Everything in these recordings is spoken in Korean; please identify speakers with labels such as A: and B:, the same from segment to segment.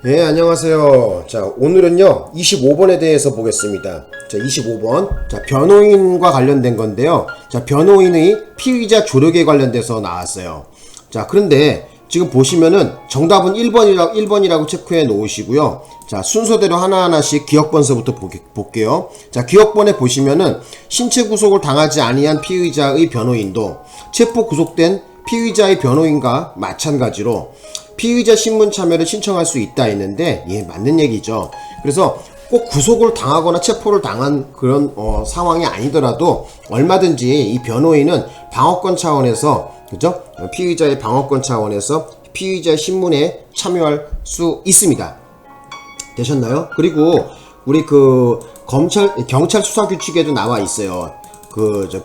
A: 네, 안녕하세요. 자, 오늘은요, 25번에 대해서 보겠습니다. 자, 25번. 자, 변호인과 관련된 건데요. 자, 변호인의 피의자 조력에 관련돼서 나왔어요. 자, 그런데 지금 보시면은 정답은 1번이라고 체크해 놓으시고요. 자, 순서대로 하나하나씩 기억번서부터 볼게요. 자, 기억번에 보시면은 신체 구속을 당하지 아니한 피의자의 변호인도 체포 구속된 피의자의 변호인과 마찬가지로 피의자 신문 참여를 신청할 수 있다 했는데, 예, 맞는 얘기죠. 그래서 꼭 구속을 당하거나 체포를 당한 그런 상황이 아니더라도 얼마든지 이 변호인은 방어권 차원에서, 그죠? 피의자의 방어권 차원에서 피의자 신문에 참여할 수 있습니다. 되셨나요? 그리고 우리 경찰 수사 규칙에도 나와 있어요.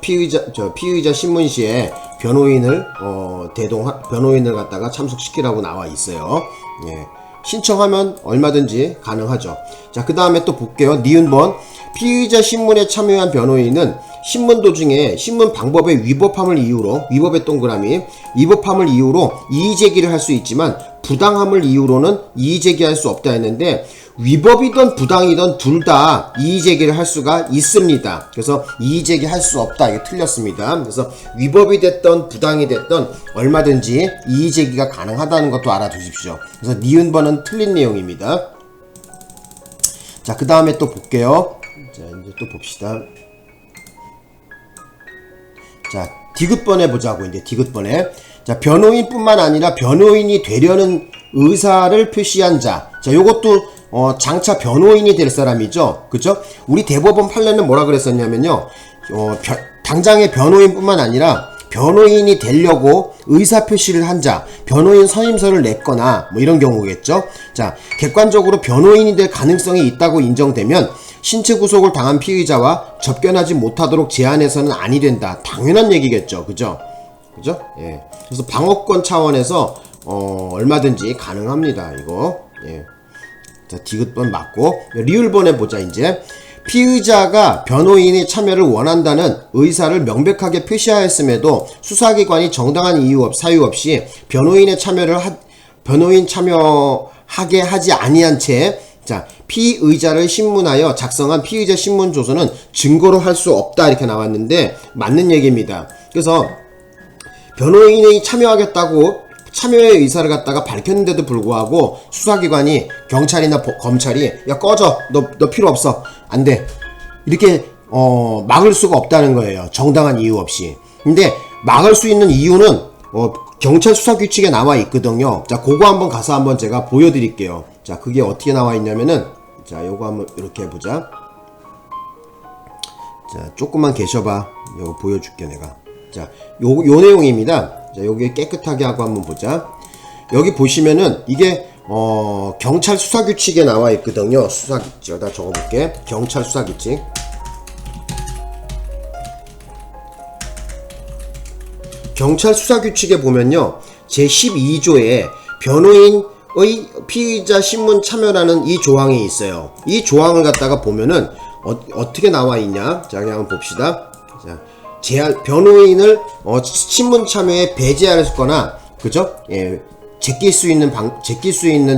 A: 피의자 신문시에 변호인을 변호인을 갖다가 참석시키라고 나와 있어요. 예. 신청하면 얼마든지 가능하죠. 자, 그 다음에 또 볼게요. 니은번. 피의자 신문에 참여한 변호인은 신문 도중에 신문 방법의 위법함을 이유로 이의제기를 할 수 있지만 부당함을 이유로는 이의제기할 수 없다 했는데, 위법이든 부당이든 둘 다 이의제기를 할 수가 있습니다. 그래서 이의제기 할 수 없다, 이게 틀렸습니다. 그래서 위법이 됐던 부당이 됐던 얼마든지 이의제기가 가능하다는 것도 알아두십시오. 그래서 니은번은 틀린 내용입니다. 자, 그 다음에 또 볼게요. 자, 이제 또 봅시다. 자, 디귿번에 보자고. 이제 디귿번에. 자, 변호인뿐만 아니라 변호인이 되려는 의사를 표시한 자. 자, 요것도 장차 변호인이 될 사람이죠. 그죠? 우리 대법원 판례는 뭐라 그랬었냐면요. 당장의 변호인뿐만 아니라 변호인이 되려고 의사표시를 한 자, 변호인 선임서를 냈거나 뭐 이런 경우겠죠. 자, 객관적으로 변호인이 될 가능성이 있다고 인정되면 신체 구속을 당한 피의자와 접견하지 못하도록 제한해서는 아니 된다. 당연한 얘기겠죠. 그죠? 그죠? 예. 그래서 방어권 차원에서 얼마든지 가능합니다. 이거. 예. 자, 디귿번 맞고, 리을번에 보자. 이제 피의자가 변호인의 참여를 원한다는 의사를 명백하게 표시하였음에도 수사기관이 정당한 사유 없이 변호인 참여하게 하지 아니한 채, 자, 피의자를 신문하여 작성한 피의자 신문 조서는 증거로 할 수 없다, 이렇게 나왔는데 맞는 얘기입니다. 그래서 변호인이 참여의 의사를 갖다가 밝혔는데도 불구하고 수사기관이, 경찰이나 검찰이, 야, 꺼져, 너 필요 없어, 안 돼, 이렇게 막을 수가 없다는 거예요. 정당한 이유 없이. 근데 막을 수 있는 이유는 경찰 수사 규칙에 나와 있거든요. 자, 그거 한번 가서 한번 제가 보여드릴게요. 자, 그게 어떻게 나와 있냐면은, 자, 요거 한번 이렇게 해보자. 자, 조금만 계셔봐. 요거 보여줄게 내가. 자, 요 내용입니다. 자, 여기 깨끗하게 하고 한번 보자. 여기 보시면은 이게 경찰 수사 규칙에 나와 있거든요. 수사 규칙. 여기다 적어볼게. 경찰 수사 규칙. 경찰 수사 규칙에 보면요, 제12조에 변호인의 피의자 신문 참여라는 이 조항이 있어요. 이 조항을 갖다가 보면은 어떻게 나와 있냐? 자, 그냥 한번 봅시다. 자, 변호인을 신문 참여에 배제하거나, 그죠? 예, 제낄 수 있는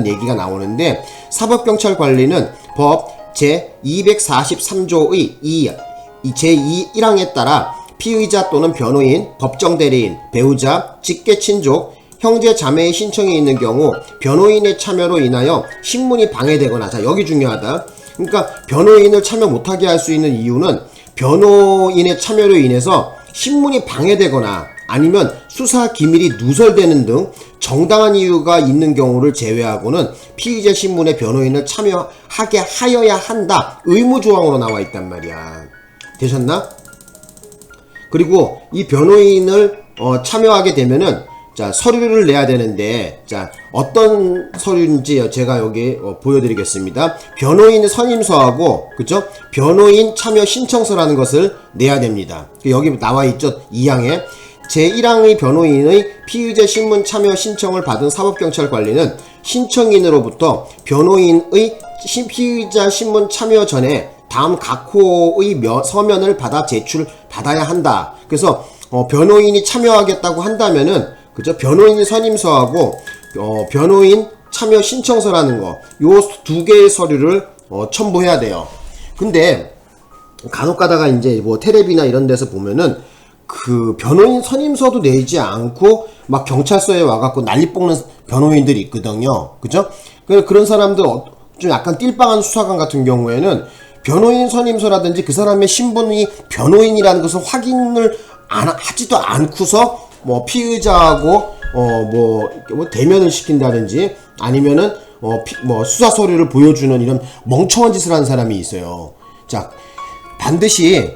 A: 얘기가 나오는데, 사법경찰관리는 법 제243조의 제2 1항에 따라 피의자 또는 변호인, 법정대리인, 배우자, 직계친족, 형제 자매의 신청이 있는 경우 변호인의 참여로 인하여 신문이 방해되거나, 자, 여기 중요하다. 그러니까 변호인을 참여 못하게 할 수 있는 이유는 변호인의 참여로 인해서 신문이 방해되거나 아니면 수사 기밀이 누설되는 등 정당한 이유가 있는 경우를 제외하고는 피의자 신문에 변호인을 참여하게 하여야 한다. 의무조항으로 나와 있단 말이야. 되셨나? 그리고 이 변호인을 참여하게 되면은, 자, 서류를 내야 되는데, 자, 어떤 서류인지 제가 여기 보여드리겠습니다. 변호인 선임서하고, 그죠? 변호인 참여 신청서라는 것을 내야 됩니다. 여기 나와 있죠? 2항에. 제1항의 변호인의 피의자 신문 참여 신청을 받은 사법경찰관리는 신청인으로부터 변호인의 피의자 신문 참여 전에 다음 각 호의 서면을 받아 제출받아야 한다. 그래서 변호인이 참여하겠다고 한다면은, 그죠? 변호인 선임서하고 변호인 참여 신청서라는 거, 요 두 개의 서류를 첨부해야 돼요. 근데 간혹 가다가 이제 뭐 테레비나 이런 데서 보면은 그 변호인 선임서도 내지 않고 막 경찰서에 와갖고 난리 뽑는 변호인들이 있거든요. 그죠? 그런 사람들 좀 약간 띨빵한 수사관 같은 경우에는 변호인 선임서라든지 그 사람의 신분이 변호인이라는 것을 확인을 하지도 않고서 뭐 피의자하고 뭐 대면을 시킨다든지 아니면은 뭐 수사 서류를 보여주는 이런 멍청한 짓을 하는 사람이 있어요. 자, 반드시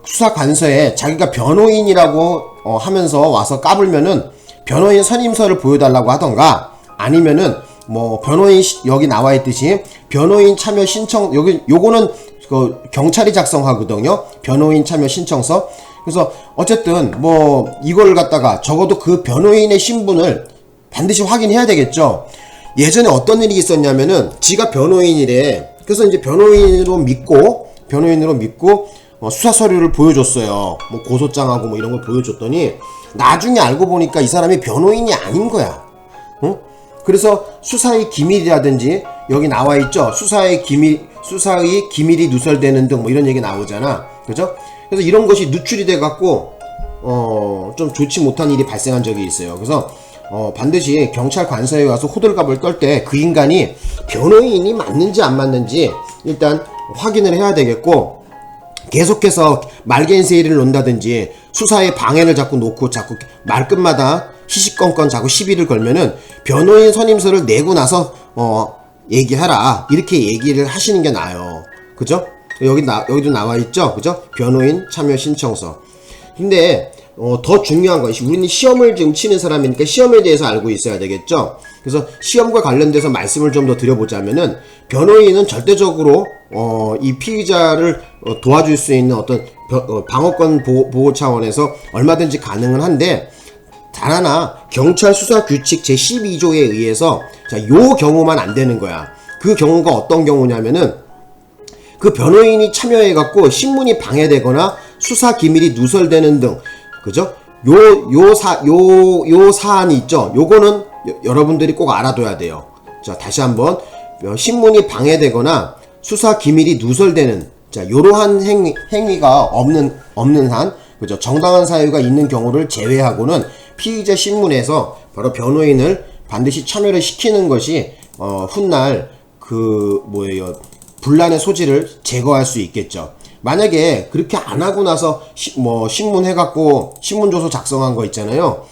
A: 수사 관서에 자기가 변호인이라고 하면서 와서 까불면은 변호인 선임서를 보여달라고 하던가, 아니면은 뭐 변호인 여기 나와 있듯이 변호인 참여 신청, 요거는 그 경찰이 작성하거든요. 변호인 참여 신청서. 그래서 어쨌든 뭐 이걸 갖다가 적어도 그 변호인의 신분을 반드시 확인해야 되겠죠. 예전에 어떤 일이 있었냐면은 지가 변호인이래. 그래서 이제 변호인으로 믿고 수사 서류를 보여줬어요. 뭐 고소장하고 뭐 이런 걸 보여줬더니 나중에 알고 보니까 이 사람이 변호인이 아닌 거야. 응? 그래서 수사의 기밀이라든지 여기 나와 있죠. 수사의 기밀이 누설되는 등 뭐 이런 얘기 나오잖아. 그죠? 그래서 이런 것이 누출이 돼 갖고 좀 좋지 못한 일이 발생한 적이 있어요. 그래서 반드시 경찰 관서에 와서 호들갑을 떨 때 그 인간이 변호인이 맞는지 안 맞는지 일단 확인을 해야 되겠고, 계속해서 말겐세이를 논다든지 수사에 방해를 자꾸 놓고 자꾸 말끝마다 시시건건 자꾸 시비를 걸면은 변호인 선임서를 내고 나서 얘기하라, 이렇게 얘기를 하시는 게 나아요. 그죠? 여기도 나와 있죠. 그죠? 변호인 참여 신청서. 근데 더 중요한 것이, 우리는 시험을 지금 치는 사람이니까 시험에 대해서 알고 있어야 되겠죠. 그래서 시험과 관련돼서 말씀을 좀 더 드려보자면은, 변호인은 절대적으로 이 피의자를 도와줄 수 있는 어떤 방어권 보호 차원에서 얼마든지 가능은 한데, 단 하나 경찰 수사 규칙 제12조에 의해서 요 경우만 안 되는 거야. 그 경우가 어떤 경우냐면은, 그 변호인이 참여해갖고 신문이 방해되거나 수사 기밀이 누설되는 등, 그죠? 요 사안이 있죠. 요거는 여러분들이 꼭 알아둬야 돼요. 자, 다시 한번, 신문이 방해되거나 수사 기밀이 누설되는, 자, 요러한 행위가 없는 한, 그죠? 정당한 사유가 있는 경우를 제외하고는 피의자 신문에서 바로 변호인을 반드시 참여를 시키는 것이 훗날 분란의 소지를 제거할 수 있겠죠. 만약에 그렇게 안 하고 나서 신문 해갖고 신문조서 작성한 거 있잖아요.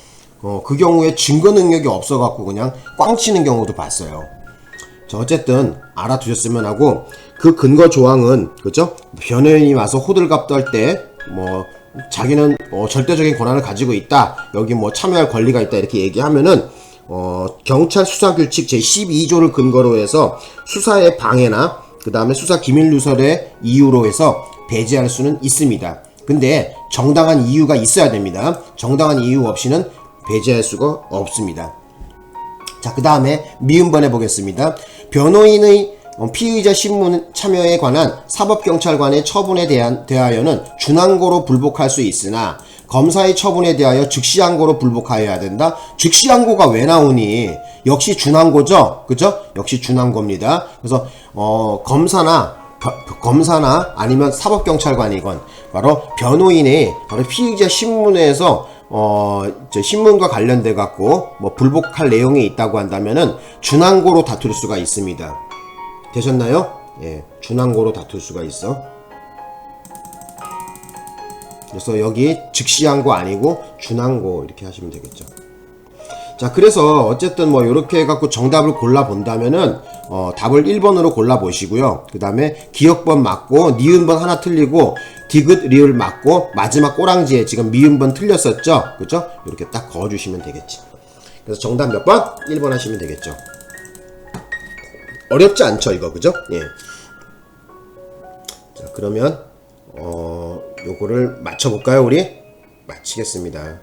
A: 그 경우에 증거 능력이 없어갖고 그냥 꽝 치는 경우도 봤어요. 자, 어쨌든 알아두셨으면 하고, 그 근거 조항은, 그죠? 변호인이 와서 호들갑 떨 때 자기는 절대적인 권한을 가지고 있다, 여기 참여할 권리가 있다, 이렇게 얘기하면은 경찰 수사규칙 제12조를 근거로 해서 수사의 방해나 그 다음에 수사 기밀 누설의 이유로 해서 배제할 수는 있습니다. 근데 정당한 이유가 있어야 됩니다. 정당한 이유 없이는 배제할 수가 없습니다. 자, 그 다음에 미음번해 보겠습니다. 변호인의 피의자 신문 참여에 관한 사법경찰관의 처분에 대하여는 준항고로 불복할 수 있으나 검사의 처분에 대하여 즉시항고로 불복하여야 된다. 즉시항고가 왜 나오니? 역시 준항고죠? 그죠? 역시 준항고입니다. 그래서 검사나 아니면 사법경찰관이건 바로 변호인이 바로 피의자 신문에서 신문과 관련돼 갖고 불복할 내용이 있다고 한다면은 준항고로 다툴 수가 있습니다. 되셨나요? 예, 준항고로 다툴 수가 있어. 그래서 여기 즉시항고 아니고 준항고 이렇게 하시면 되겠죠. 자, 그래서 어쨌든 요렇게 해갖고 정답을 골라 본다면은 답을 1번으로 골라 보시고요. 그 다음에 기역번 맞고 니은번 하나 틀리고 디귿 리을 맞고 마지막 꼬랑지에 지금 미음번 틀렸었죠. 그죠? 이렇게 딱 그어주시면 되겠지. 그래서 정답 몇 번? 1번 하시면 되겠죠. 어렵지 않죠, 이거. 그죠? 예. 자, 그러면 요거를 맞춰볼까요, 우리? 맞히겠습니다.